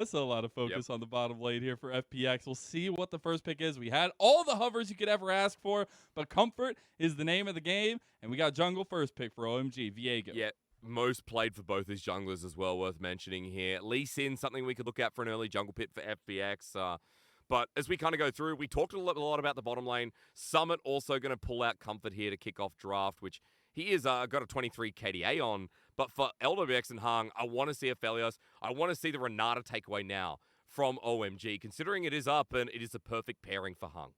That's a lot of focus on the bottom lane here for FPX. We'll see what the first pick is. We had all the hovers you could ever ask for, but comfort is the name of the game, and we got jungle first pick for OMG, Viego. Yeah, most played for both his junglers as well, worth mentioning here. Lee Sin, something we could look at for an early jungle pit for FPX. But as we kind of go through, we talked a lot about the bottom lane. Summit also going to pull out comfort here to kick off draft, which he is got a 23 KDA on. But for Lwx and Hung, I want to see Aphelios. I want to see the Renata takeaway now from OMG, considering it is up and it is a perfect pairing for Hung.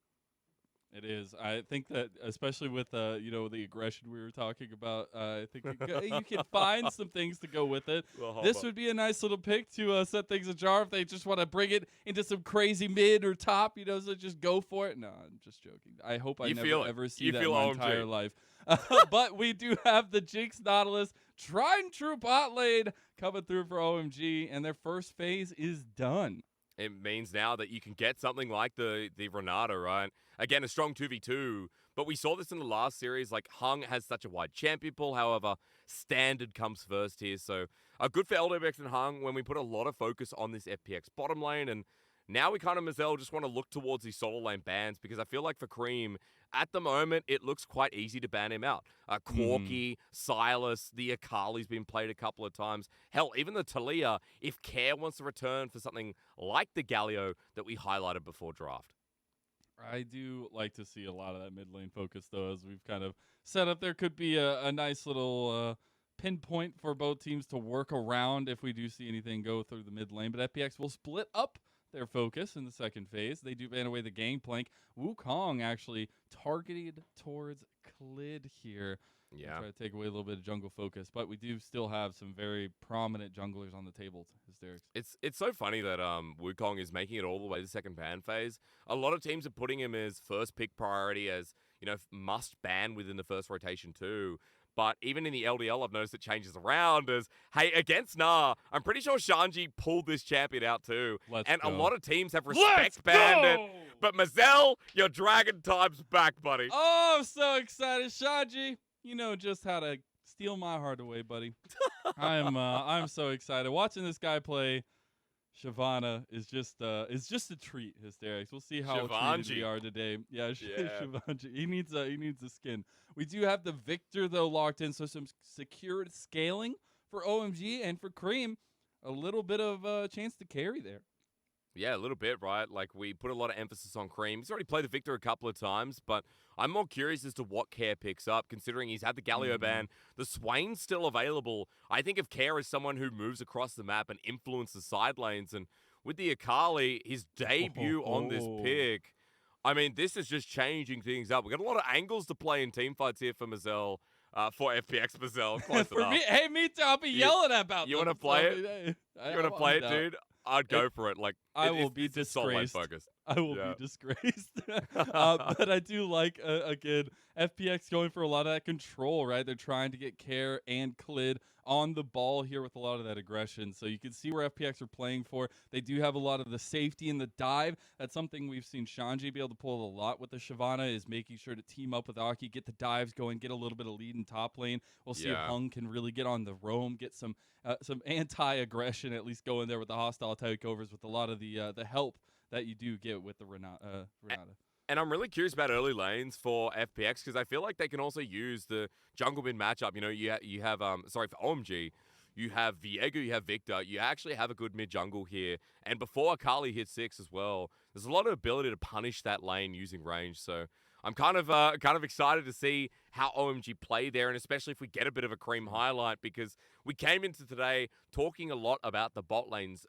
It is. I think that, especially with the aggression we were talking about, I think you can find some things to go with it. This would be a nice little pick to set things ajar if they just want to bring it into some crazy mid or top, so just go for it. No, I'm just joking. I hope I never ever see that in my entire life. But we do have the Jinx Nautilus, tried and true bot lane coming through for OMG, and their first phase is done. It means now that you can get something like the Renata, right? Again, a strong 2v2. But we saw this in the last series. Like, Hung has such a wide champion pool. However, standard comes first here. So, good for Lwx and Hung when we put a lot of focus on this FPX bottom lane. And now we kind of, Mazel, just want to look towards these solo lane bans. Because I feel like for Creme, at the moment, it looks quite easy to ban him out. Corki, Silas, the Akali's been played a couple of times. Hell, even the Talia, if Care wants to return for something like the Galio that we highlighted before draft. I do like to see a lot of that mid lane focus, though, as we've kind of set up. There could be a nice little pinpoint for both teams to work around if we do see anything go through the mid lane. But FPX will split up their focus in the second phase. They do ban away the gangplank. Wukong actually targeted towards Clid here. Yeah. Try to take away a little bit of jungle focus, but we do still have some very prominent junglers on the table. Hysterics. It's so funny that Wukong is making it all the way to the second ban phase. A lot of teams are putting him as first pick priority, as must ban within the first rotation too. But even in the LDL, I've noticed it changes around as, hey, against Gnar, I'm pretty sure Shanji pulled this champion out too. A lot of teams have respect banned it. But Mazel, your dragon time's back, buddy. Oh, I'm so excited. Shanji, you know just how to steal my heart away, buddy. I'm so excited. Watching this guy play Shyvana is just a treat. Hysterics. We'll see how treated we are today. Yeah. Shanji. He needs a skin. We do have the Viktor though locked in, so some secured scaling for OMG and for Creme. A little bit of a chance to carry there. Yeah, a little bit, right? Like, we put a lot of emphasis on Creme. He's already played the Viktor a couple of times, but I'm more curious as to what Care picks up, considering he's had the Galio ban. The Swain's still available. I think of Care as someone who moves across the map and influences side lanes, and with the Akali, his debut on this pick, I mean, this is just changing things up. We've got a lot of angles to play in teamfights here for Mazel. For FPX Mazel, close for enough. Me, me too. I'll be yelling about You want to play it? You want to play it, dude? I'd go for it. Like, I will be disgraced. I will be disgraced. But I do like, again, FPX going for a lot of that control, right? They're trying to get Care and Clid on the ball here with a lot of that aggression. So you can see where FPX are playing for. They do have a lot of the safety in the dive. That's something we've seen Shanji be able to pull a lot with the Shyvana, is making sure to team up with Aki, get the dives going, get a little bit of lead in top lane. We'll see if Hung can really get on the roam, get some anti-aggression, at least go in there with the hostile takeovers with a lot of the help that you do get with the Renata. And I'm really curious about early lanes for FPX, because I feel like they can also use the jungle mid matchup. You have for OMG, you have Viego, you have Viktor. You actually have a good mid jungle here. And before Akali hits 6 as well, there's a lot of ability to punish that lane using range. So I'm kind of excited to see how OMG play there, and especially if we get a bit of a Creme highlight, because we came into today talking a lot about the bot lanes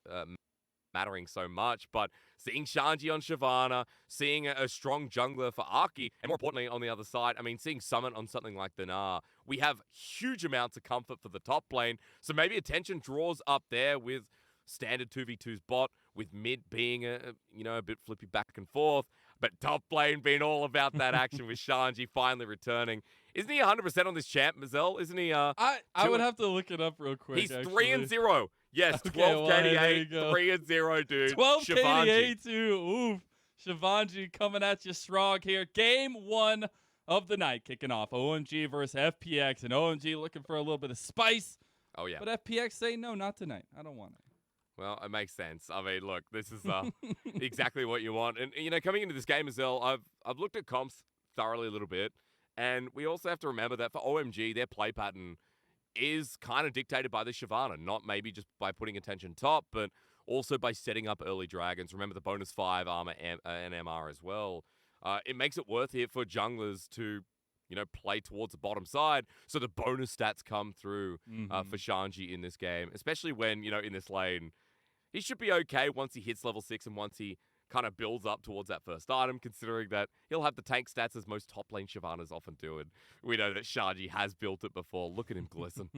mattering so much, but seeing Shanji on Shyvana, seeing a strong jungler for Aki, and more importantly on the other side, I mean, seeing Summit on something like the Gnar, we have huge amounts of comfort for the top lane. So maybe attention draws up there with standard 2v2's bot, with mid being a bit flippy back and forth, but top lane being all about that action with Shanji finally returning. Isn't he 100% on this champ, Mazel? Isn't he? I would have to look it up real quick. He's 3-0. Yes, 12 KDA, 3-0, dude. 12 KDA too. Oof. Shyvana coming at you strong here. Game 1 of the night kicking off. OMG versus FPX, and OMG looking for a little bit of spice. Oh, yeah. But FPX say, no, not tonight. I don't want it. Well, it makes sense. I mean, look, this is exactly what you want. And, coming into this game, Mazel, I've looked at comps thoroughly a little bit. And we also have to remember that for OMG, their play pattern is kind of dictated by the Shyvana, not maybe just by putting attention top, but also by setting up early dragons. Remember the bonus 5 armor and MR as well. It makes it worth it for junglers to, play towards the bottom side, so the bonus stats come through for Shanji in this game, especially when, in this lane, he should be okay once he hits level 6 and once he kind of builds up towards that first item, considering that he'll have the tank stats as most top lane Shyvanas often do. And we know that Shanji has built it before. Look at him glisten.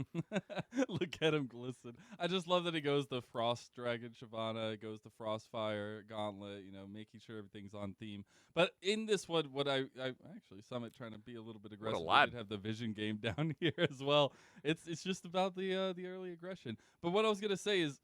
Look at him glisten. I just love that he goes the Frost Dragon Shyvana, goes the Frostfire Gauntlet, making sure everything's on theme. But in this one, what I actually, Summit trying to be a little bit aggressive. I did have the vision game down here as well. It's just about the early aggression. But what I was going to say is,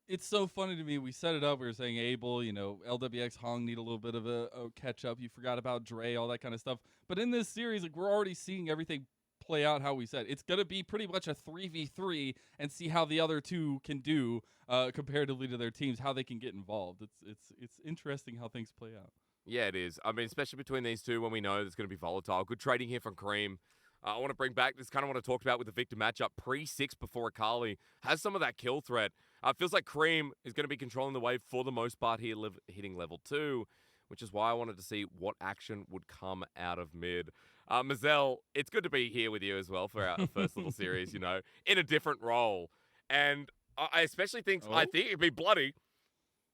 it's so funny to me. We set it up. We were saying Abel, LWX, Hong need a little bit of a catch up. You forgot about Dre, all that kind of stuff. But in this series, we're already seeing everything play out how we said. It's going to be pretty much a 3v3 and see how the other two can do comparatively to their teams, how they can get involved. It's interesting how things play out. Yeah, it is. I mean, especially between these two when we know it's going to be volatile. Good trading here from Creme. I want to bring back this kind of what I talked about with the Viktor matchup. Pre-6 before Akali has some of that kill threat. Feels like Creme is going to be controlling the wave for the most part here, hitting level 2, which is why I wanted to see what action would come out of mid. Mazel, it's good to be here with you as well for our first little series, in a different role. And I especially think, I think it'd be bloody.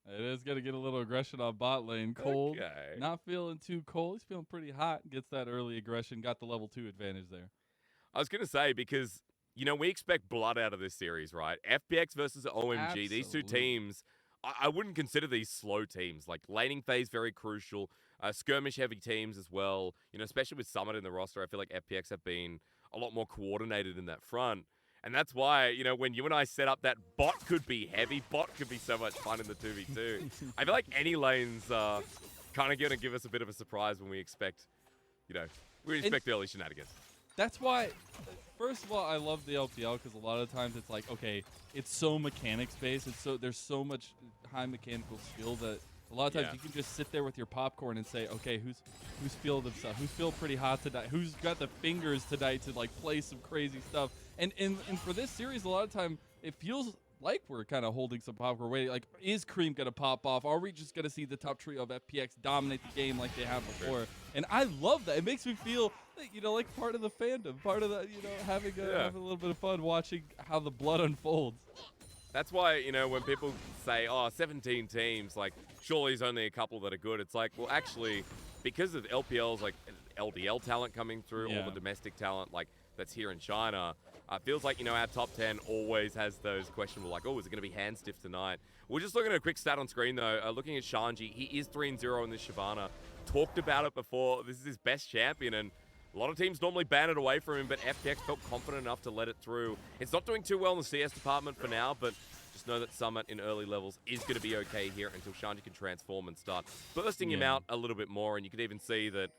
It is going to get a little aggression on bot lane. Cold, not feeling too cold. He's feeling pretty hot. Gets that early aggression. Got the level 2 advantage there. I was going to say, because, we expect blood out of this series, right? FPX versus OMG. Absolutely. These two teams, I wouldn't consider these slow teams. Like, laning phase, very crucial. Skirmish-heavy teams as well. Especially with Summit in the roster, I feel like FPX have been a lot more coordinated in that front. And that's why, when you and I set up that bot could be heavy, bot could be so much fun in the 2v2. I feel like any lanes kind of going to give us a bit of a surprise when we expect, early shenanigans. That's why, first of all, I love the LPL because a lot of times it's like, okay, it's so mechanics-based. There's so much high mechanical skill that a lot of times you can just sit there with your popcorn and say, okay, who's feeling themselves? Who's feeling pretty hot tonight? Who's got the fingers tonight to play some crazy stuff? And for this series, a lot of time it feels like we're kind of holding some popcorn waiting. Like, is Creme gonna pop off? Are we just gonna see the top trio of FPX dominate the game like they have before? And I love that. It makes me feel like part of the fandom, part of the having a little bit of fun watching how the blood unfolds. That's why, when people say, 17 teams, surely there's only a couple that are good. It's like, well, actually, because of LPL's, LDL talent coming through, all the domestic talent, that's here in China, feels like, our top 10 always has those questionable, is it going to be hand stiff tonight? We're just looking at a quick stat on screen, though. Looking at Shanji, he is 3-0 in this Shyvana. Talked about it before. This is his best champion, and a lot of teams normally ban it away from him, but FPX felt confident enough to let it through. It's not doing too well in the CS department for now, but just know that Summit in early levels is going to be okay here until Shanji can transform and start bursting him out a little bit more. And you could even see that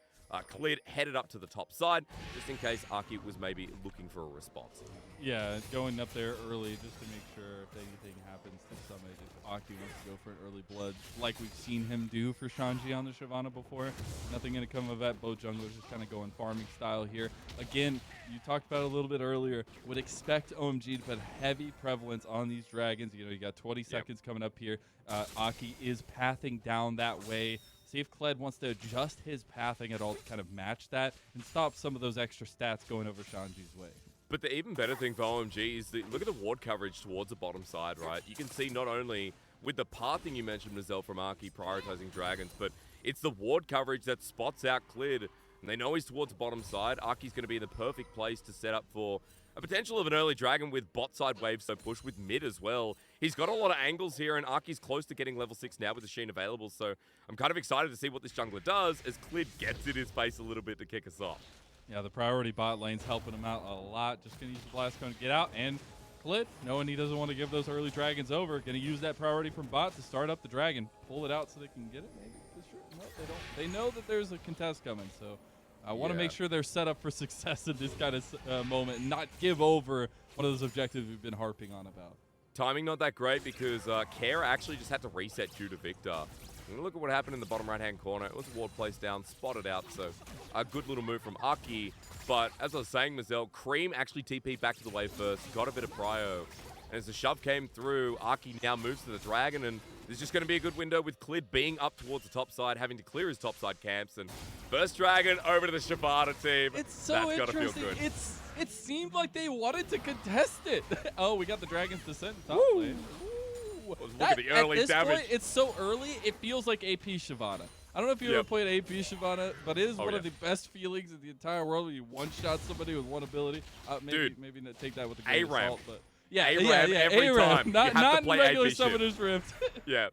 Clid headed up to the top side, just in case Aki was maybe looking for a response. Yeah, going up there early just to make sure if anything happens to Summit, if Aki wants to go for an early blood, like we've seen him do for Shanji on the Shyvana before. Nothing going to come of that. Both junglers just kind of going farming style here. Again, you talked about it a little bit earlier. Would expect OMG to put heavy prevalence on these dragons. You got 20 seconds coming up here. Aki is pathing down that way. See if Clid wants to adjust his pathing at all to kind of match that and stop some of those extra stats going over Shanji's way. But the even better thing for OMG is look at the ward coverage towards the bottom side, right? You can see not only with the pathing you mentioned, Mazel, from Aki prioritizing dragons, but it's the ward coverage that spots out Clid. And they know he's towards the bottom side. Aki's going to be in the perfect place to set up for a potential of an early dragon with bot side waves, so push with mid as well. He's got a lot of angles here, and Aki's close to getting level 6 now with the Sheen available, so I'm kind of excited to see what this jungler does as Clid gets in his face a little bit to kick us off. Yeah, the priority bot lane's helping him out a lot. Just going to use the blast cone to get out, and Clid, knowing he doesn't want to give those early dragons over, going to use that priority from bot to start up the dragon. Pull it out so they can get it, maybe? No, they don't. They know that there's a contest coming, so I want to make sure they're set up for success in this kind of moment and not give over one of those objectives we've been harping on about. timing not that great because Care actually just had to reset due to Viktor. And look at what happened in the bottom right-hand corner. It was a ward placed down, spotted out, so a good little move from Aki. But as I was saying, Mazel, Creme actually TP'd back to the wave first, got a bit of prio. And as the shove came through, Aki now moves to the dragon, and there's just going to be a good window with Clid being up towards the top side, having to clear his top side camps. And first dragon over to the Shyvana team. It's so That's interesting. Gotta feel good. It seemed like they wanted to contest it. Oh, we got the Dragon's Descent top lane. Look at the early at this damage. Point, it's so early, it feels like AP Shyvana. I don't know if you ever played AP Shyvana, but it is one of the best feelings in the entire world when you one-shot somebody with one ability. Maybe not take that with a grain of salt, but yeah, every time. Not to play regular AP Summoner's Rift. Yeah.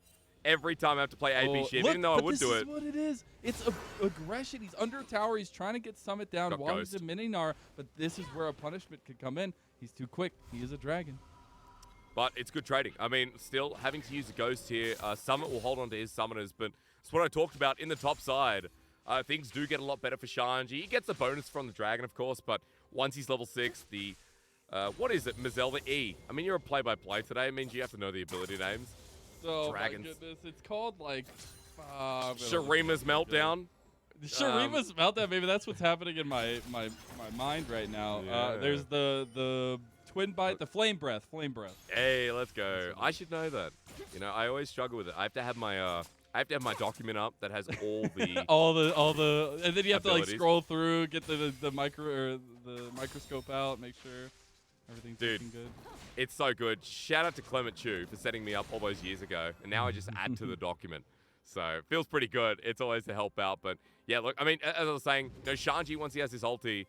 Every time I have to play AP shit, even though I would do it. This is what it is. It's aggression. He's under tower. He's trying to get Summit down while he's in mini-Gnar, but this is where a punishment could come in. He's too quick. He is a dragon. But it's good trading. I mean, still having to use a Ghost here. Summit will hold on to his Summoners, but it's what I talked about in the top side. Things do get a lot better for Shanji. He gets a bonus from the Dragon, of course, but once he's level 6, the... what is it? Mazel, the E. I mean, you're a play-by-play today. It means you have to know the ability names. Oh Dragons. My goodness, it's called like Shurima's Meltdown. Shurima's Meltdown, maybe that's what's happening in my mind right now. Yeah. There's the Twin Bite, the Flame Breath. Hey, let's go. I should know that. You know, I always struggle with it. I have to have my document up that has all the all the and then you have abilities. to like scroll through, get the microscope out, make sure everything's looking good. It's so good. Shout out to Clement Chu for setting me up all those years ago. And now I just add to the document. So it feels pretty good. It's always to help out. But yeah, look, I mean, as I was saying, Shanji, once he has his ulti,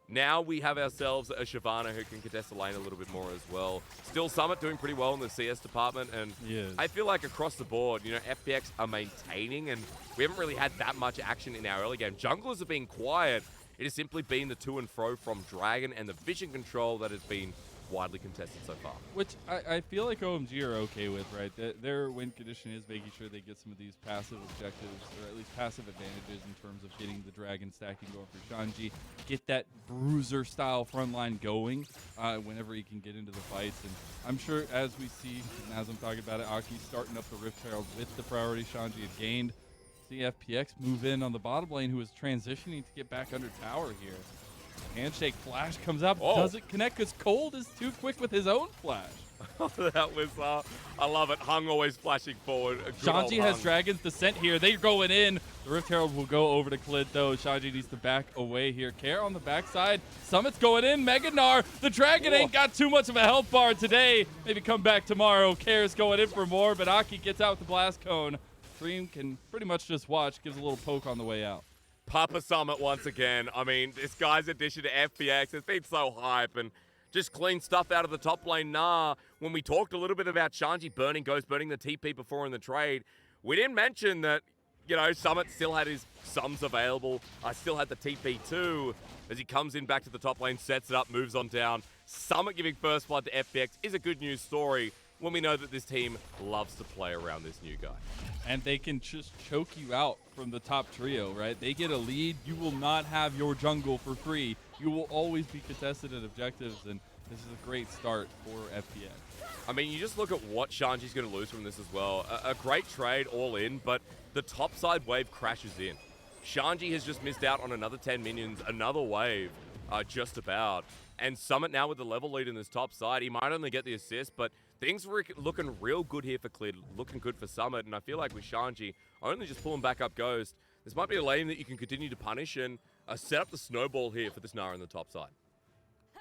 now we have ourselves a Shyvana who can contest the lane a little bit more as well. Still Summit doing pretty well in the CS department. And I feel like across the board, FPX are maintaining. And we haven't really had that much action in our early game. Junglers have been quiet. It has simply been the to and fro from Dragon and the vision control that has been widely contested so far. Which I feel like OMG are okay with, right? Their win condition is making sure they get some of these passive objectives, or at least passive advantages in terms of getting the Dragon stacking going for Shanji, get that bruiser style front line going whenever he can get into the fights. And I'm sure as we see, and as I'm talking about it, Aki's starting up the Rift Herald with the priority Shanji had gained. See FPX move in on the bottom lane, who is transitioning to get back under tower here. Handshake flash comes up, doesn't connect because Cold is too quick with his own flash. That was, I love it. Hung always flashing forward. Shanji has Dragon's Descent here. They're going in. The Rift Herald will go over to Clid, though. Shanji needs to back away here. Care on the backside. Summit's going in. Mega Gnar. The Dragon ain't got too much of a health bar today. Maybe come back tomorrow. Care's going in for more, but Aki gets out with the Blast Cone. Creme can pretty much just watch. Gives a little poke on the way out. Papa Summit once again. I mean, this guy's addition to FPX has been so hype and just clean stuff out of the top lane. When we talked a little bit about Shanji burning the TP before in the trade, we didn't mention that, Summit still had his sums available. I still had the TP too. As he comes in back to the top lane, sets it up, moves on down. Summit giving first blood to FPX is a good news story when we know that this team loves to play around this new guy. And they can just choke you out from the top trio, right? They get a lead. You will not have your jungle for free. You will always be contested at objectives, and this is a great start for FPX. I mean, you just look at what Shanji's going to lose from this as well. A great trade all in, but the top side wave crashes in. Shanji has just missed out on another 10 minions, another wave, just about. And Summit now with the level lead in this top side. He might only get the assist, but things were looking real good here for Clid, looking good for Summit, and I feel like with Shanji, only just pulling back up Ghost, this might be a lane that you can continue to punish and set up the snowball here for this Gnar on the top side.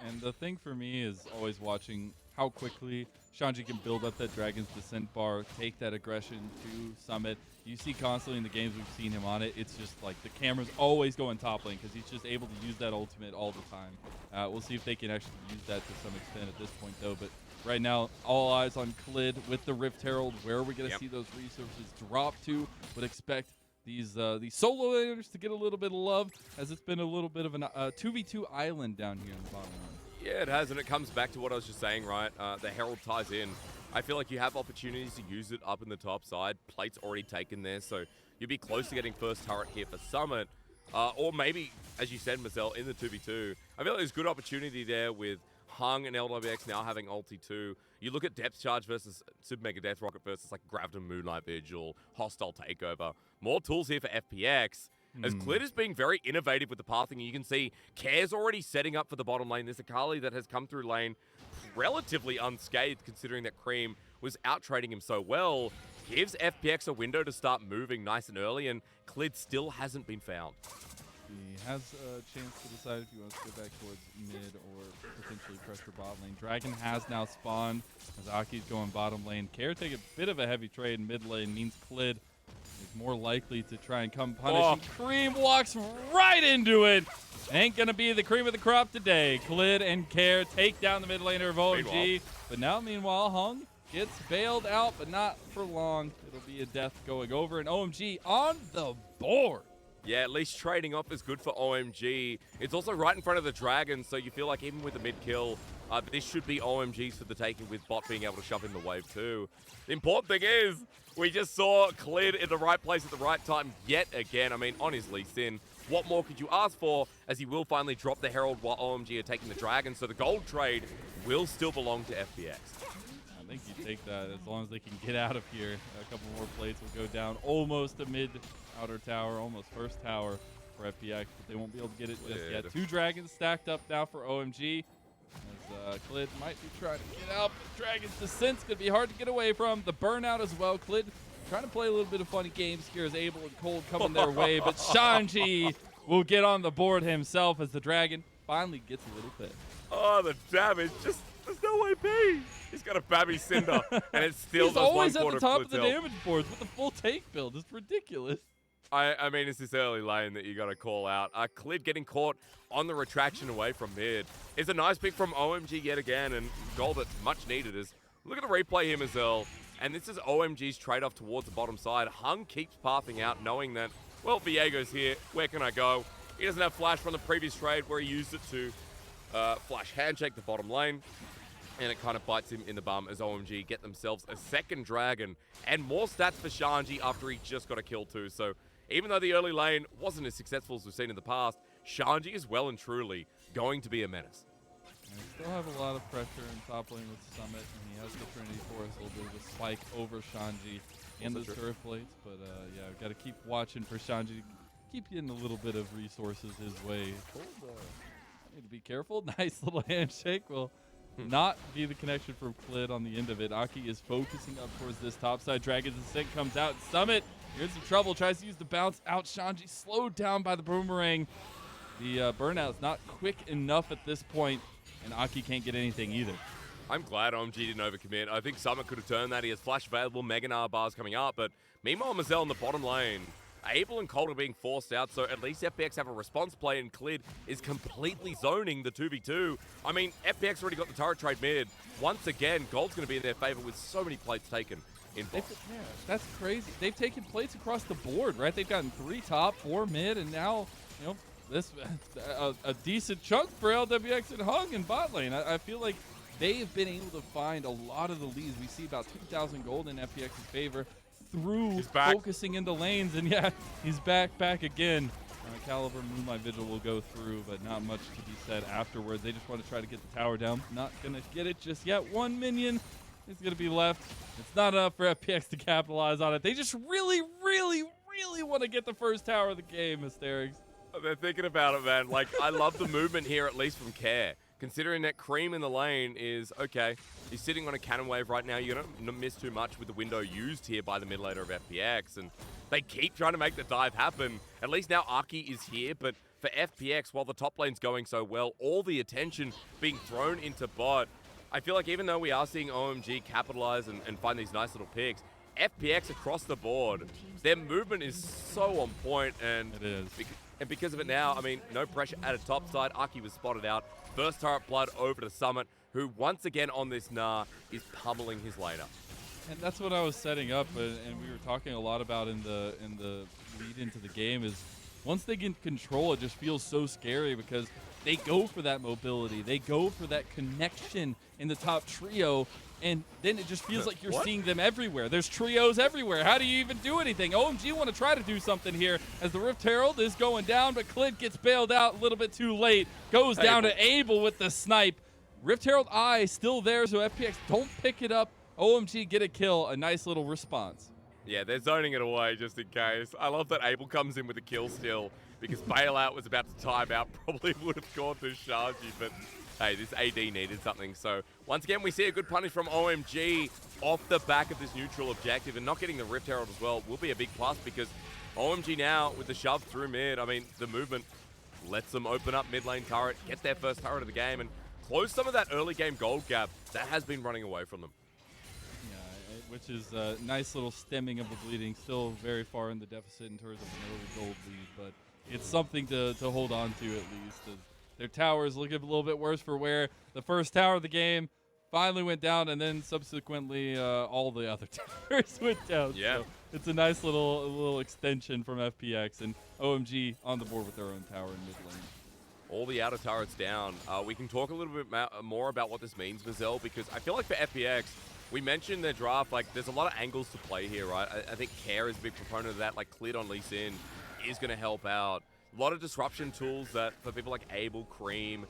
And the thing for me is always watching how quickly Shanji can build up that Dragon's Descent bar, take that aggression to Summit. You see constantly in the games we've seen him on it, it's just like the camera's always going top lane because he's just able to use that ultimate all the time. We'll see if they can actually use that to some extent at this point though, but right now, all eyes on Clid with the Rift Herald. Where are we going to see those resources drop to? Would expect these solo laners to get a little bit of love, as it's been a little bit of a 2v2 island down here in the bottom lane. Yeah, it has, and it comes back to what I was just saying, right? The Herald ties in. I feel like you have opportunities to use it up in the top side. Plate's already taken there, so you'll be close to getting first turret here for Summit. Or maybe, as you said, Mazel, in the 2v2. I feel like there's good opportunity there with Hung and Lwx now having ulti too. You look at Depth Charge versus Super Mega Death Rocket versus like Graviton Moonlight Vigil, Hostile Takeover. More tools here for FPX. As Clid is being very innovative with the pathing, you can see Care's already setting up for the bottom lane. This Akali that has come through lane relatively unscathed, considering that Creme was out-trading him so well. Gives FPX a window to start moving nice and early, and Clid still hasn't been found. He has a chance to decide if he wants to go back towards mid or potentially pressure bot lane. Dragon has now spawned as Aki's going bottom lane. Care take a bit of a heavy trade in mid lane, means Clid is more likely to try and come punish. Creme walks right into it. Ain't gonna be the cream of the crop today. Clid and Care take down the mid laner of OMG. But now, meanwhile, Hung gets bailed out, but not for long. It'll be a death going over, and OMG on the board. Yeah, at least trading off is good for OMG. It's also right in front of the Dragon, so you feel like even with the mid-kill, this should be OMG's for the taking, with bot being able to shove in the wave too. The important thing is, we just saw Clid in the right place at the right time yet again. I mean, on his Lee Sin, what more could you ask for, as he will finally drop the Herald while OMG are taking the Dragon, so the gold trade will still belong to FPX. I think you take that as long as they can get out of here. A couple more plates will go down. Almost a mid outer tower, almost first tower for FPX, but they won't be able to get it just yet. 2 dragons stacked up now for OMG. As Clid might be trying to get out, but Dragon's Descent's going to be hard to get away from. The burnout as well. Clid trying to play a little bit of funny games here as Abel and Cold coming their way, but Shanji will get on the board himself as the Dragon finally gets a little pit. Oh, the damage. Just, there's no way P. He's got a Babby Cinder, and it still He's does always one at the quarter top of the tilt. damage boards with the full take build. It's ridiculous. I mean, it's this early lane that you got to call out. Clid getting caught on the retraction away from mid is a nice pick from OMG yet again, and goal that's much needed is, look at the replay here, Mazel, and this is OMG's trade-off towards the bottom side. Hung keeps pathing out, knowing that, well, Viego's here, where can I go? He doesn't have flash from the previous trade where he used it to flash handshake the bottom lane, and it kind of bites him in the bum as OMG get themselves a second Dragon and more stats for Shanji after he just got a kill too. So even though the early lane wasn't as successful as we've seen in the past, Shanji is well and truly going to be a menace. And we still have a lot of pressure in top lane with Summit, and he has the Trinity Force, a little bit of a spike over Shanji and the turret plates. But yeah, we've got to keep watching for Shanji, keep getting a little bit of resources his way. Need to be careful. Nice little handshake will not be the connection from Clid on the end of it. Aki is focusing up towards this top side. Dragon's Descent comes out. Summit, you're in some trouble. Tries to use the bounce out. Shanji slowed down by the boomerang. The burnout is not quick enough at this point, and Aki can't get anything either. I'm glad OMG didn't overcommit. I think Summit could have turned that. He has flash available, Mega Gnar bars coming up, but meanwhile, Mazel in the bottom lane. Abel and Cold are being forced out, so at least FPX have a response play, and Clid is completely zoning the 2v2. I mean, FPX already got the turret trade mid. Once again, Gold's going to be in their favor with so many plates taken in bot. Yeah, that's crazy. They've taken plates across the board, right? They've gotten 3 top, 4 mid, and now, you know, this a decent chunk for LWX and Hung in bot lane. I feel like they have been able to find a lot of the leads. We see about 2,000 gold in FPX's favor through focusing in the lanes, and yeah, he's back again. Caliber Moonlight Vigil will go through, but not much to be said afterwards. They just want to try to get the tower down. Not going to get it just yet. 1 minion is going to be left. It's not enough for FPX to capitalize on it. They just really want to get the first tower of the game, Hysterics. They're thinking about it, man. Like, I love the movement here, at least from Care. Considering that Creme in the lane is, okay, he's sitting on a cannon wave right now. You don't miss too much with the window used here by the mid laner of FPX. And they keep trying to make the dive happen. At least now Aki is here, but for FPX, while the top lane's going so well, all the attention being thrown into bot. I feel like even though we are seeing OMG capitalize and find these nice little picks, FPX across the board, their movement is so on point, and it is. And because of it now, I mean, no pressure at a top side. Aki was spotted out. First turret blood over to Summit, who once again on this Gnar is pummeling his laner. And that's what I was setting up, and we were talking a lot about in the lead into the game, is once they get control, it just feels so scary because they go for that mobility. They go for that connection in the top trio, and then it just feels like you're seeing them everywhere. There's trios everywhere. How do you even do anything? OMG want to try to do something here as the Rift Herald is going down, but Clid gets bailed out a little bit too late. Goes down to Abel with the snipe. Rift Herald Eye still there, so FPX don't pick it up. OMG get a kill, a nice little response. Yeah, they're zoning it away just in case. I love that Abel comes in with a kill steal because Bailout was about to time out, probably would have gone to Shanji, but hey, this AD needed something. So once again, we see a good punish from OMG off the back of this neutral objective, and not getting the Rift Herald as well will be a big plus because OMG now with the shove through mid, I mean, the movement lets them open up mid lane turret, get their first turret of the game, and close some of that early game gold gap that has been running away from them. Yeah, which is a nice little stemming of the bleeding. Still very far in the deficit in terms of an early gold lead, but it's something to hold on to at least. Their towers looking a little bit worse for where the first tower of the game finally went down, and then subsequently all the other towers went down. Yeah. So it's a nice little extension from FPX, and OMG on the board with their own tower in mid lane. All the outer turrets down. We can talk a little bit more about what this means, Mazel, because I feel like for FPX, we mentioned their draft, like there's a lot of angles to play here, right? I think Care is a big proponent of that, like Clid Lee Sin is going to help out. A lot of disruption tools that for people like Abel, Creme,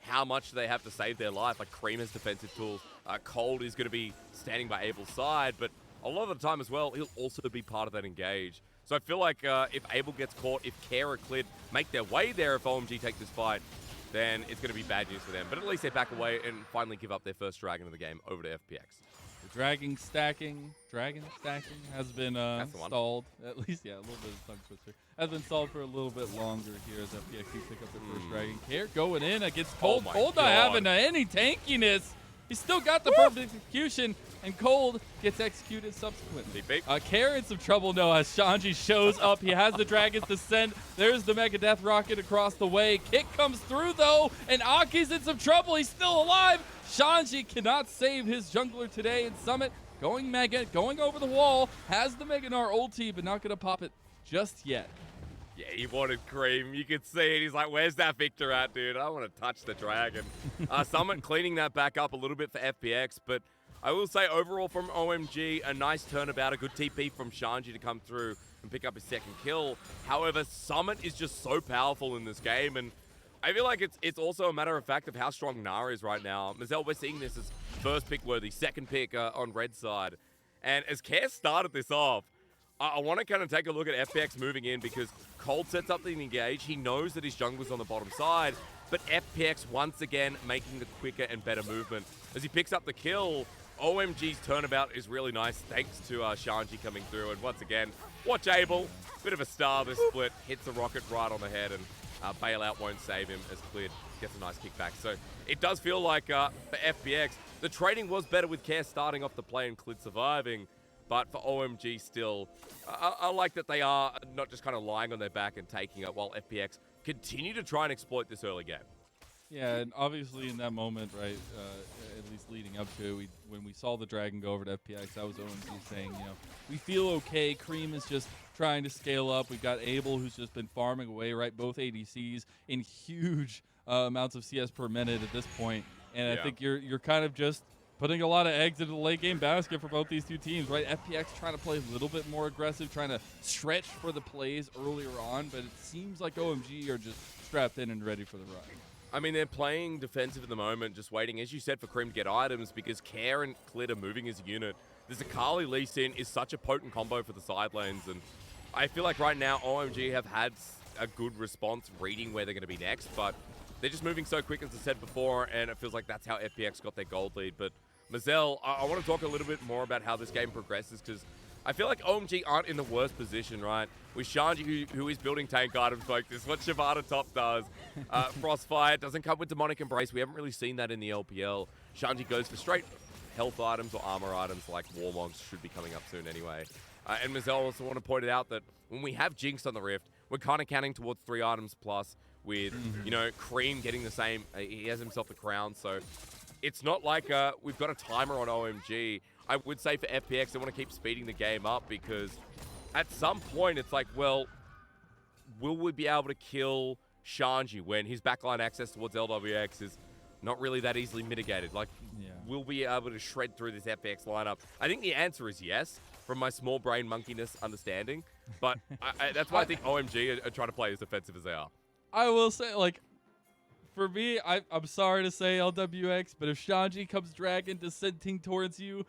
how much they have to save their life. Like Creme has defensive tools. Cold is going to be standing by Abel's side, but a lot of the time as well, he'll also be part of that engage. So I feel like if Abel gets caught, if Care or Clid make their way there, if OMG take this fight, then it's going to be bad news for them. But at least they back away and finally give up their first dragon of the game over to FPX. The dragon stacking has been stalled. At least, yeah, a little bit of tongue twister. Has been stalled for a little bit longer here as FPX pick up their first dragon. Care going in against Cold. Cold not having any tankiness. He's still got the perfect execution, and Cold gets executed subsequently. Care in some trouble now as Shanji shows up. He has the Dragon's Descent. There's the Mega Death Rocket across the way. Kick comes through, though, and Aki's in some trouble. He's still alive. Shanji cannot save his jungler today, and Summit going Mega, going over the wall, has the Mega Gnar ulti, but not going to pop it just yet. Yeah, he wanted Creme. You could see it. He's like, where's that Viktor at, dude? I want to touch the dragon. Summit cleaning that back up a little bit for FPX, but I will say overall from OMG, a nice turnabout, a good TP from Shanji to come through and pick up his second kill. However, Summit is just so powerful in this game, and I feel like it's also a matter of fact of how strong Gnar is right now. Mazel, we're seeing this as first pick worthy, second pick on red side. And as Care started this off, I want to kind of take a look at FPX moving in because Cold sets up the engage. He knows that his jungler's on the bottom side, but FPX once again making the quicker and better movement. As he picks up the kill, OMG's turnabout is really nice thanks to Shanji coming through. And once again, watch Abel, bit of a star this split, hits a rocket right on the head, and Bailout won't save him as Clid gets a nice kickback. So it does feel like for FPX, the trading was better with Care starting off the play and Clid surviving. But for OMG still, I like that they are not just kind of lying on their back and taking it while FPX continue to try and exploit this early game. Yeah, and obviously in that moment, right, at least leading up to it, when we saw the dragon go over to FPX, that was OMG saying, we feel okay. Creme is just trying to scale up. We've got Abel, who's just been farming away, right, both ADCs in huge amounts of CS per minute at this point. And I think you're kind of just putting a lot of eggs into the late game basket for both these two teams, right? FPX trying to play a little bit more aggressive, trying to stretch for the plays earlier on, but it seems like OMG are just strapped in and ready for the run. I mean, they're playing defensive at the moment, just waiting, as you said, for Creme to get items because Care and Clid are moving as a unit. This Akali Lee Sin is such a potent combo for the side lanes, and I feel like right now OMG have had a good response reading where they're going to be next, but they're just moving so quick, as I said before, and it feels like that's how FPX got their gold lead. But Mazel, I want to talk a little bit more about how this game progresses because I feel like OMG aren't in the worst position, right? With Shanji, who is building tank items like this, what Shyvana top does. Frostfire doesn't come with Demonic Embrace. We haven't really seen that in the LPL. Shanji goes for straight health items or armor items like Warmogs should be coming up soon anyway. And Mazel also want to point it out that when we have Jinx on the Rift, we're kind of counting towards 3 items plus with, Creme getting the same. He has himself the crown, so it's not like we've got a timer on OMG. I would say for FPX, they want to keep speeding the game up because at some point it's like, well, will we be able to kill Shanji when his backline access towards Lwx is not really that easily mitigated? Like, will we be able to shred through this FPX lineup? I think the answer is yes, from my small brain monkeyness understanding. But that's why I think OMG are trying to play as defensive as they are. I will say, like, for me, I'm sorry to say LWX, but if Shanji comes dragon descending towards you,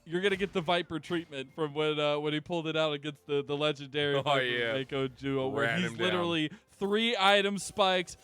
you're gonna get the Viper treatment from when he pulled it out against the legendary Viego duo, where he's literally 3 item spikes,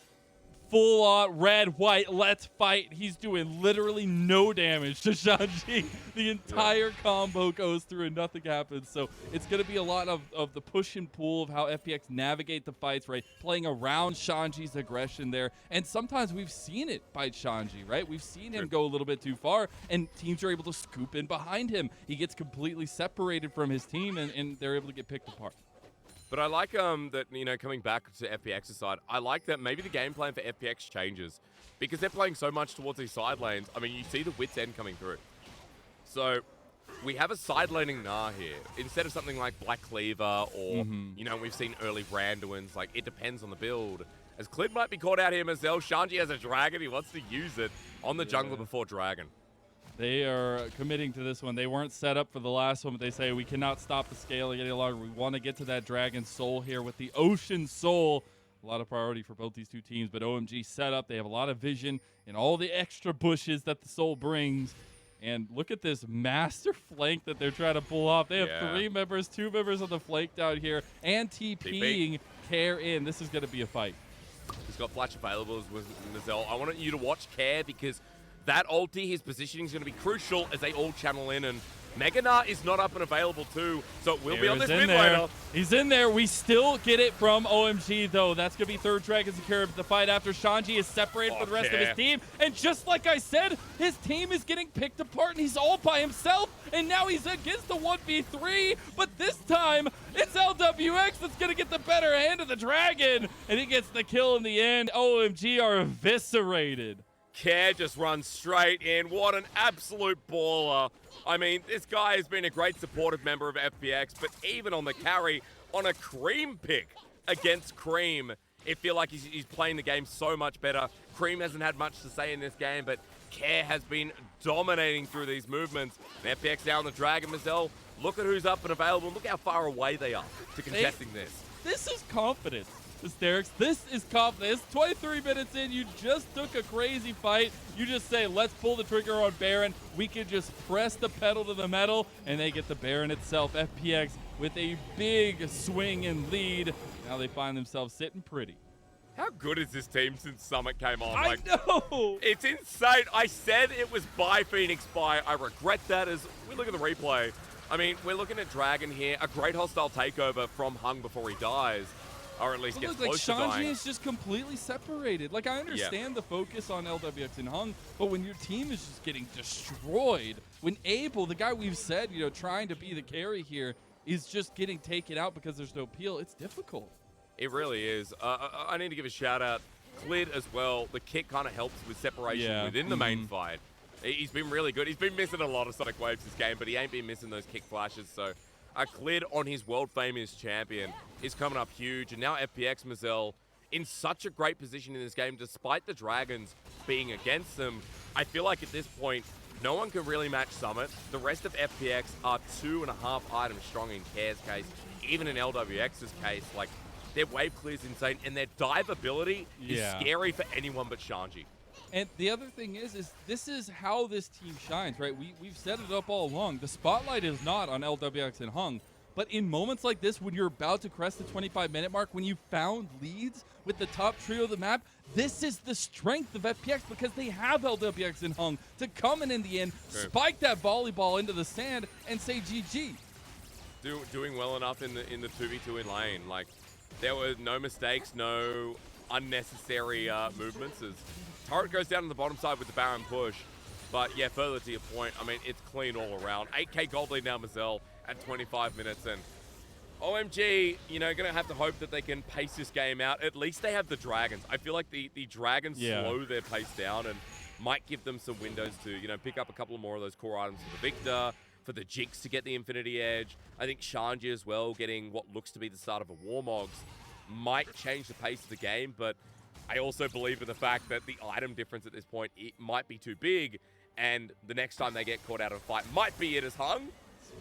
full on red, white, let's fight. He's doing literally no damage to Shanji. The entire combo goes through and nothing happens. So it's going to be a lot of the push and pull of how FPX navigate the fights, right? Playing around Shanji's aggression there. And sometimes we've seen it by Shanji, right? We've seen him go a little bit too far, and teams are able to scoop in behind him. He gets completely separated from his team, and they're able to get picked apart. But I like that, you know, coming back to FPX's side, I like that maybe the game plan for FPX changes because they're playing so much towards these side lanes. I mean, you see the wit's end coming through. So we have a side laning Gnar here instead of something like Black Cleaver or, you know, we've seen early Randuins. Like, it depends on the build. As Clid might be caught out here, Mazel. Shanji has a dragon. He wants to use it on the jungler before dragon. They are committing to this one. They weren't set up for the last one, but they say we cannot stop the scaling any longer. We want to get to that Dragon Soul here with the Ocean Soul. A lot of priority for both these two teams, but OMG set up. They have a lot of vision and all the extra bushes that the Soul brings. And look at this master flank that they're trying to pull off. They have 3 members, 2 members on the flank down here, and TPing Care in. This is going to be a fight. He's got flash available with Mazel. I want you to watch Care because that ulti, his positioning is going to be crucial as they all channel in, and Gnar is not up and available too, so it will be on this mid laner. He's in there. We still get it from OMG, though. That's going to be third Dragon Secure the fight after Shanji is separated from the rest of his team. And just like I said, his team is getting picked apart, and he's all by himself, and now he's against the 1v3, but this time, it's LWX that's going to get the better hand of the Dragon, and he gets the kill in the end. OMG are eviscerated. Care just runs straight in. What an absolute baller. I mean, this guy has been a great supportive member of FPX, but even on the carry, on a Creme pick against Creme, it feel like he's playing the game so much better. Creme hasn't had much to say in this game, but Care has been dominating through these movements. And FPX down the Dragon, Mazel. Look at who's up and available. Look how far away they are to contesting this. This is confidence. Hysterics, this is confidence. 23 minutes in, you just took a crazy fight. You just say, let's pull the trigger on Baron. We can just press the pedal to the metal, and they get the Baron itself. FPX with a big swing and lead. Now they find themselves sitting pretty. How good is this team since Summit came on? I know! It's insane. I said it was buy Phoenix buy. I regret that as we look at the replay. I mean, we're looking at Dragon here. A great hostile takeover from Hung before he dies. Or at least gets close to dying. Shanji is just completely separated. Like, I understand the focus on LWX and Hung, but when your team is just getting destroyed, when Abel, the guy we've said, you know, trying to be the carry here, is just getting taken out because there's no peel, it's difficult. It really is. I need to give a shout out. Clid as well. The kick kind of helps with separation within the main fight. He's been really good. He's been missing a lot of Sonic Waves this game, but he ain't been missing those kick flashes, so Clid on his world-famous champion is coming up huge. And now FPX, Mazel, in such a great position in this game, despite the Dragons being against them. I feel like at this point, no one can really match Summit. The rest of FPX are 2.5 items strong in Care's case. Even in LWX's case, like, their wave clear is insane, and their dive ability is scary for anyone but Shanji. And the other thing is this is how this team shines, right? We've set it up all along. The spotlight is not on LWX and Hung, but in moments like this, when you're about to crest the 25-minute mark, when you found leads with the top trio of the map, this is the strength of FPX because they have LWX and Hung to come in the end, spike that volleyball into the sand, and say GG. Doing well enough in the 2v2 in lane. Like, there were no mistakes, no unnecessary movements as turret goes down on the bottom side with the Baron push. But yeah, further to your point, I mean, it's clean all around. 8k gold lead now, Mazel, at 25 minutes. And OMG, you know, going to have to hope that they can pace this game out. At least they have the Dragons. I feel like the Dragons slow their pace down and might give them some windows to, you know, pick up a couple more of those core items for the Viktor, for the Jinx to get the Infinity Edge. I think Shanji as well, getting what looks to be the start of a Warmogs, might change the pace of the game, but I also believe in the fact that the item difference at this point, it might be too big, and the next time they get caught out of a fight might be it as Hung.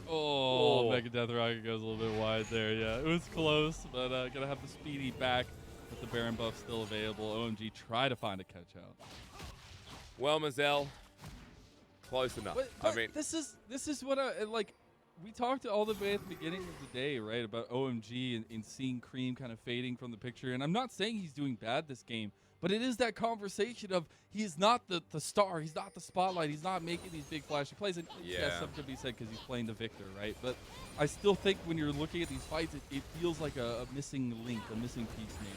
Mega Death Rocket goes a little bit wide there. Yeah, it was close, but gonna have the speedy back with the Baron buff still available. OMG try to find a catch out. Well, Mazel, close enough. But I mean, this is what I like. We talked all the way at the beginning of the day, right, about OMG and seeing Creme kind of fading from the picture. And I'm not saying he's doing bad this game, but it is that conversation of he's not the star, he's not the spotlight, he's not making these big flashy plays. And yes, something could be said because he's playing the Viktor, right? But I still think when you're looking at these fights, it feels like a missing link, a missing piece maybe.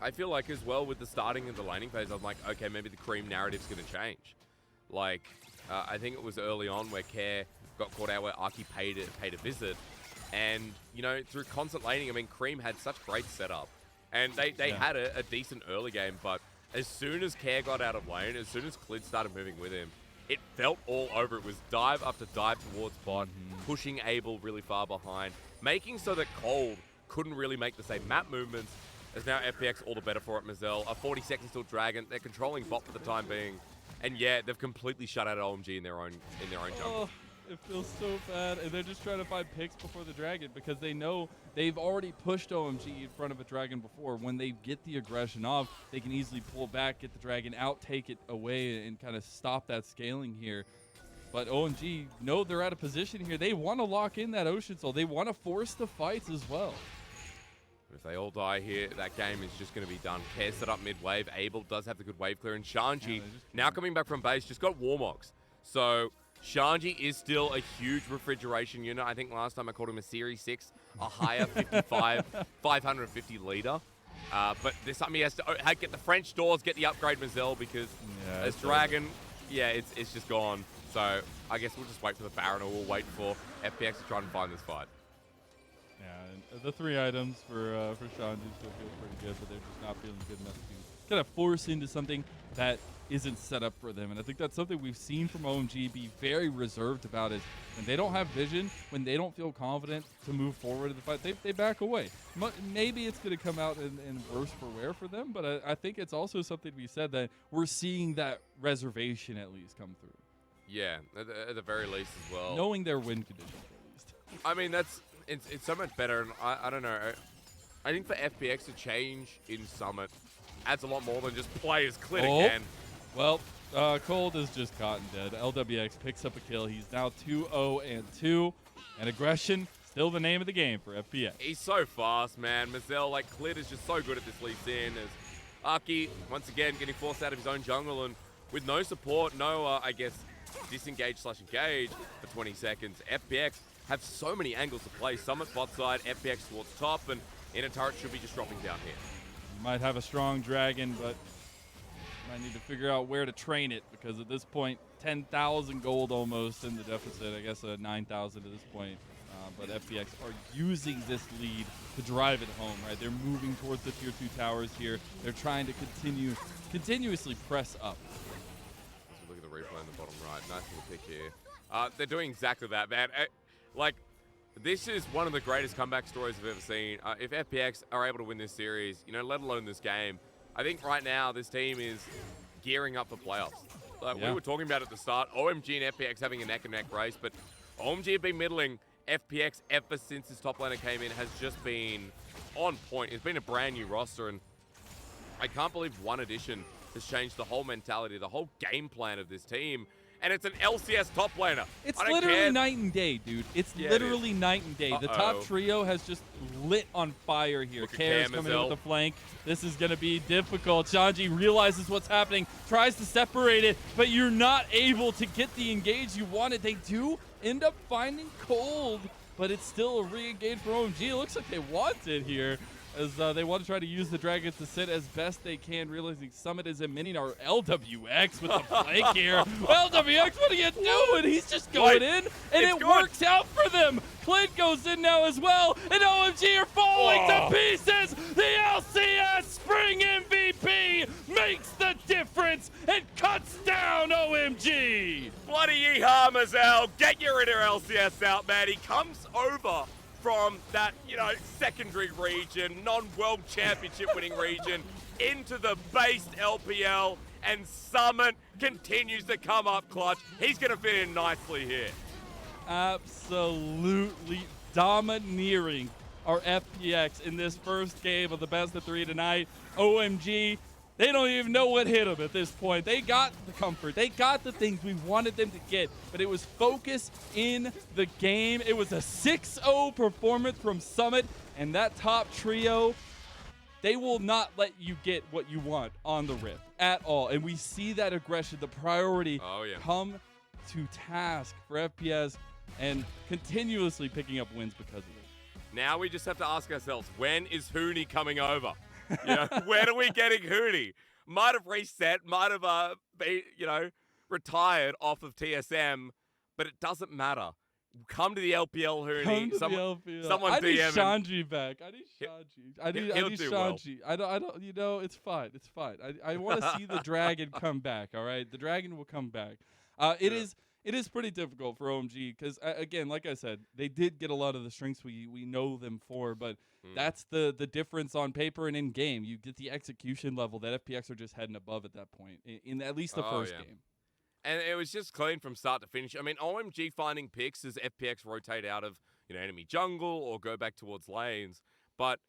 I feel like as well with the starting of the laning phase, I'm like, okay, maybe the Creme narrative's going to change. Like, I think it was early on where Care got caught out where Aki paid a visit. And, you know, through constant laning, I mean, Creme had such great setup. And they had a decent early game, but as soon as Care got out of lane, as soon as Clid started moving with him, it felt all over. It was dive after dive towards bot, pushing Abel really far behind, making so that Cold couldn't really make the same map movements. As now FPX all the better for it, Mazel. A 40 seconds till Dragon. They're controlling bot for the time being. And yeah, they've completely shut out OMG in their own jungle. It feels so bad, and they're just trying to find picks before the dragon because they know they've already pushed OMG in front of a dragon before. When they get the aggression off, they can easily pull back, get the dragon out, take it away, and kind of stop that scaling here. But OMG know they're at a position here. They want to lock in that Ocean Soul. They want to force the fights as well. If they all die here, that game is just going to be done. Care set up mid-wave. Abel does have the good wave clear, and Shanji, now coming back from base, just got Warmogs. So Shanji is still a huge refrigeration unit. I think last time I called him a Series 6, a higher 550 leader. But this time he has to get the French doors, get the upgrade Mazel, because as Dragon, it's just gone. So I guess we'll just wait for the Baron, or we'll wait for FPX to try and find this fight. Yeah, and the 3 items for Shanji still feel pretty good, but they're just not feeling good enough to kind of force into something that isn't set up for them. And I think that's something we've seen from OMG be very reserved about, is when they don't have vision, when they don't feel confident to move forward in the fight, they back away. Maybe it's going to come out in worse for wear for them, but I think it's also something to be said that we're seeing that reservation at least come through. Yeah, at the very least as well. Knowing their win conditions at least. I mean, it's so much better, and I don't know. I think for FPX to change in Summit adds a lot more than just play as Clid again. Well, Cold is just caught and dead. Lwx picks up a kill. He's now 2-0-2, and aggression still the name of the game for FPX. He's so fast, man. Mazel, like, Clid is just so good at this Lee Sin. As Aki, once again, getting forced out of his own jungle, and with no support, no, I guess, disengage/engage for 20 seconds. FPX have so many angles to play. Summit bot side, FPX towards top, and inner turret should be just dropping down here. Might have a strong dragon, but might need to figure out where to train it, because at this point, 10,000 gold almost in the deficit. I guess 9,000 at this point. But FPX are using this lead to drive it home, right? They're moving towards the tier 2 towers here. They're trying to continuously press up. Look at the replay in the bottom right. Nice little pick here. They're doing exactly that, man. Like, this is one of the greatest comeback stories I've ever seen. If FPX are able to win this series, you know, let alone this game, I think right now this team is gearing up for playoffs. Like we were talking about at the start, OMG and FPX having a neck-and-neck race, but OMG have been middling. FPX, ever since his top laner came in, has just been on point. It's been a brand new roster, and I can't believe one addition has changed the whole mentality, the whole game plan of this team. And it's an LCS top laner. It's literally night and day, dude. It's literally night and day. The top trio has just lit on fire here. Care's coming in with the flank. This is going to be difficult. Shanji realizes what's happening, tries to separate it, but you're not able to get the engage you wanted. They do end up finding Cold, but it's still a re-engage for OMG. It looks like they want it here, as they want to try to use the dragons to sit as best they can, realizing Summit is emitting our Lwx with the flank here. Lwx, what are you doing? He's just going in, and it works out for them. Clid goes in now as well, and OMG are falling to pieces. The LCS Spring MVP makes the difference and cuts down OMG. Bloody yeehaw, Mazel. Get your inner LCS out, man. He comes over from that, you know, secondary region, non-world championship winning region, into the based LPL, and Summit continues to come up clutch. He's going to fit in nicely here. Absolutely domineering are FPX in this first game of the best of 3 tonight. OMG, they don't even know what hit them at this point. They got the comfort. They got the things we wanted them to get, but it was focus in the game. It was a 6-0 performance from Summit, and that top trio, they will not let you get what you want on the Rift at all. And we see that aggression, the priority, come to task for FPS and continuously picking up wins because of it. Now we just have to ask ourselves, when is Huni coming over? When are we getting Huni? Might have reset, might have retired off of TSM, but it doesn't matter. Come to the LPL, Huni. Come to the LPL. Someone I need DM Shanji back. I need Shanji. I need Shanji. Well. I don't. You know, it's fine. It's fine. I want to see the dragon come back. All right, the dragon will come back. It is pretty difficult for OMG because, again, like I said, they did get a lot of the strengths we know them for, but that's the difference on paper and in game. You get the execution level that FPX are just heading above at that point in at least the first game. And it was just clean from start to finish. I mean, OMG finding picks as FPX rotate out of enemy jungle or go back towards lanes, but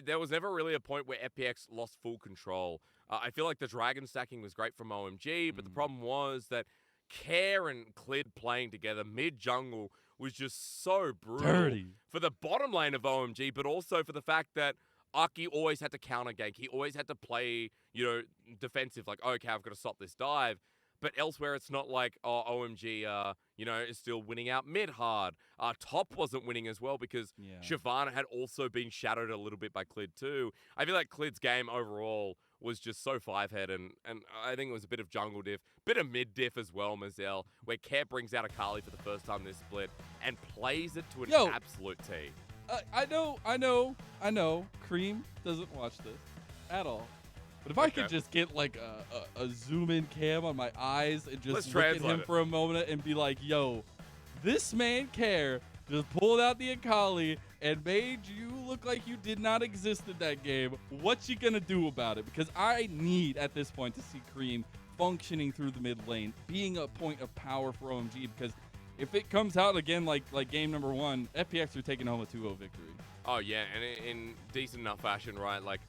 there was never really a point where FPX lost full control. I feel like the dragon stacking was great from OMG, but the problem was that Care and Clid playing together mid-jungle was just so brutal. Dirty. For the bottom lane of OMG, but also for the fact that Aki always had to counter gank. He always had to play, defensive, like, okay, I've got to stop this dive. But elsewhere, it's not like, OMG, is still winning out mid hard. Top wasn't winning as well because Shyvana had also been shadowed a little bit by Clid too. I feel like Clid's game overall was just so five-head, and I think it was a bit of jungle diff, bit of mid diff as well, Mazel, where Care brings out Akali for the first time this split and plays it to an absolute T. I know. Creme doesn't watch this at all. But if I could just get like a zoom-in cam on my eyes and just look at him for a moment and be like, yo, this man Care just pulled out the Akali and made you look like you did not exist in that game. What you gonna do about it? Because I need, at this point, to see Creme functioning through the mid lane, being a point of power for OMG, because if it comes out again like game number 1, FPX are taking home a 2-0 victory. Oh, yeah, and in decent enough fashion, right? Like,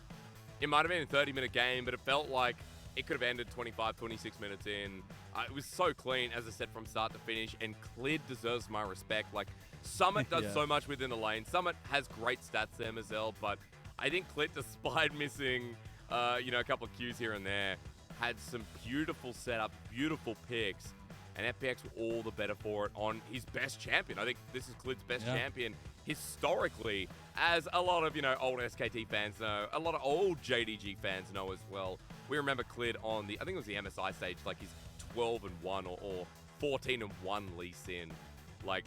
it might have been a 30-minute game, but it felt like it could have ended 25, 26 minutes in. It was so clean, as I said, from start to finish, and Clid deserves my respect. Like, Summit does so much within the lane. Summit has great stats there, Mazel, but I think Clid, despite missing, a couple of Qs here and there, had some beautiful setup, beautiful picks, and FPX were all the better for it on his best champion. I think this is Clid's best champion historically, as a lot of, old SKT fans know, a lot of old JDG fans know as well. We remember Clid on I think it was the MSI stage, like his 12-1 or 14-1 Lee Sin. Like,